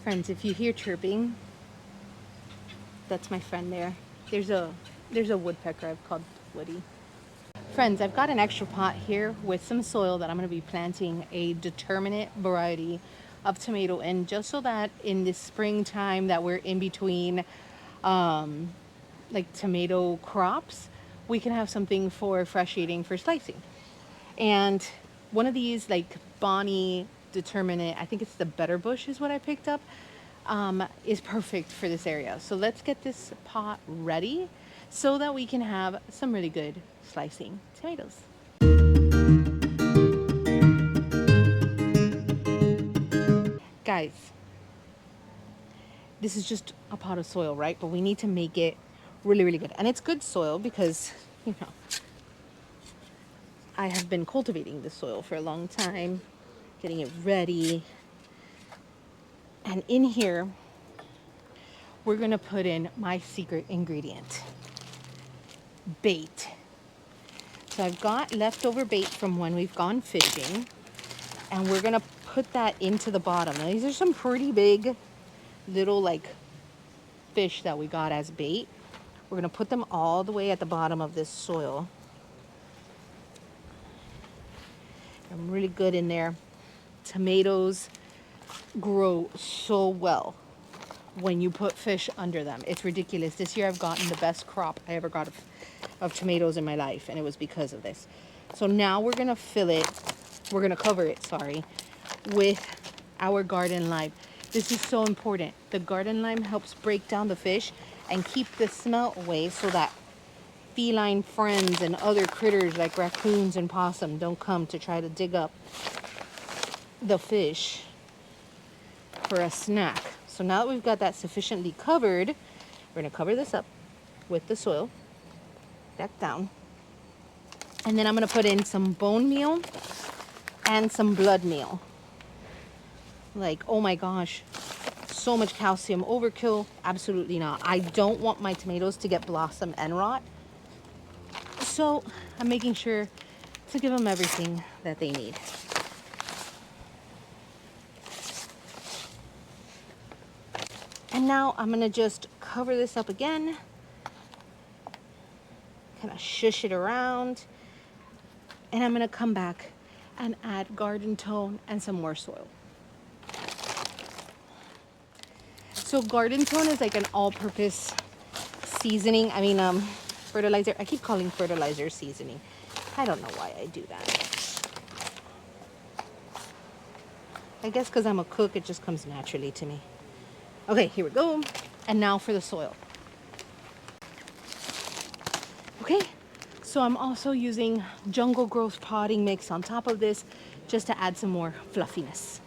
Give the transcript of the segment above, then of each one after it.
Friends, if you hear chirping, that's my friend there. There's a woodpecker I've called Woody. Friends, I've got an extra pot here with some soil that I'm going to be planting a determinate variety of tomato in, just so that in this springtime that we're in between like tomato crops, we can have something for fresh eating for slicing. And one of these, like Bonnie Determinate, I think it's the Better Bush is what I picked up, is perfect for this area. So let's get this pot ready so that we can have some really good slicing tomatoes. Guys, this is just a pot of soil, right? But we need to make it really, really good. And it's good soil because, you know, I have been cultivating this soil for a long time, getting it ready. And in here, we're gonna put in my secret ingredient, bait. So I've got leftover bait from when we've gone fishing, and we're gonna put that into the bottom. Now these are some pretty big little like fish that we got as bait. We're gonna put them all the way at the bottom of this soil. I'm really good in there. Tomatoes grow so well when you put fish under them. It's ridiculous. This year I've gotten the best crop I ever got of tomatoes in my life, and it was because of this. So now we're gonna cover it, sorry, with our garden lime. This is so important. The garden lime helps break down the fish and keep the smell away so that feline friends and other critters like raccoons and possum don't come to try to dig up the fish for a snack. So now that we've got that sufficiently covered, we're gonna cover this up with the soil back down. And then I'm gonna put in some bone meal and some blood meal. Like, oh my gosh, so much calcium. Overkill? Absolutely not. I don't want my tomatoes to get blossom and rot. So I'm making sure to give them everything that they need. And now I'm gonna just cover this up again, kind of shush it around, and I'm gonna come back and add garden tone and some more soil. So garden tone is like an all-purpose seasoning. Fertilizer. I keep calling fertilizer seasoning. I don't know why I do that. I guess because I'm a cook, it just comes naturally to me. Okay, here we go. And now for the soil. Okay, so I'm also using Jungle Growth potting mix on top of this just to add some more fluffiness.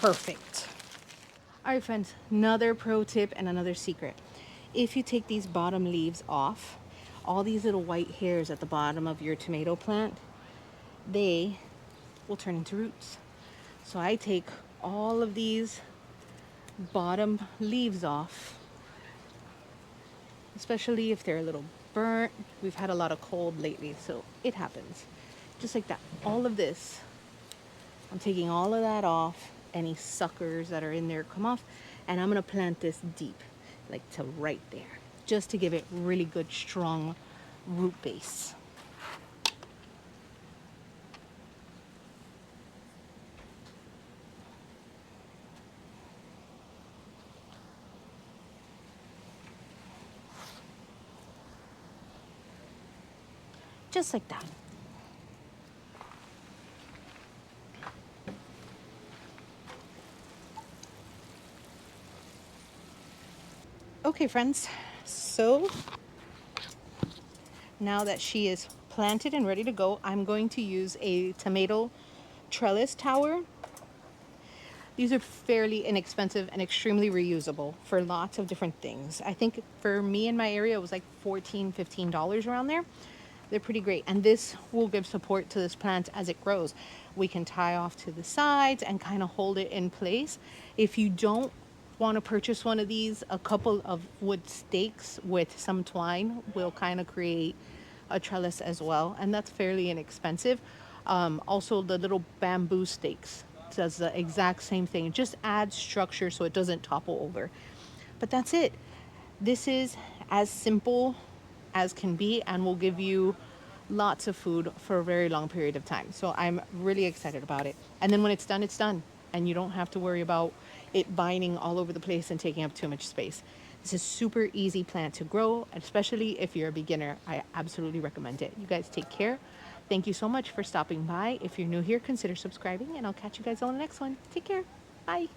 Perfect. All right, friends, another pro tip and another secret. If you take these bottom leaves off, all these little white hairs at the bottom of your tomato plant, they will turn into roots. So I take all of these bottom leaves off, especially if they're a little burnt. We've had a lot of cold lately, so it happens. Just like that. All of this, I'm taking all of that off. Any suckers that are in there come off, and I'm gonna plant this deep, like to right there, just to give it really good strong root base. just like that. Okay, friends, so now that she is planted and ready to go, I'm going to use a tomato trellis tower. These are fairly inexpensive and extremely reusable for lots of different things. I think for me in my area, it was like $14, $15 around there. They're pretty great. And this will give support to this plant as it grows. We can tie off to the sides and kind of hold it in place. If you don't want to purchase one of these, a couple of wood stakes with some twine will kind of create a trellis as well. And that's fairly inexpensive. Also, the little bamboo stakes does the exact same thing. It just adds structure so it doesn't topple over. But that's it. This is as simple as can be and will give you lots of food for a very long period of time. So I'm really excited about it. And then when it's done, it's done. And you don't have to worry about it binding all over the place and taking up too much space. This is super easy plant to grow, especially if you're a beginner. I absolutely recommend it. You guys take care. Thank you so much for stopping by. If you're new here, consider subscribing, and I'll catch you guys on the next one. Take care. Bye.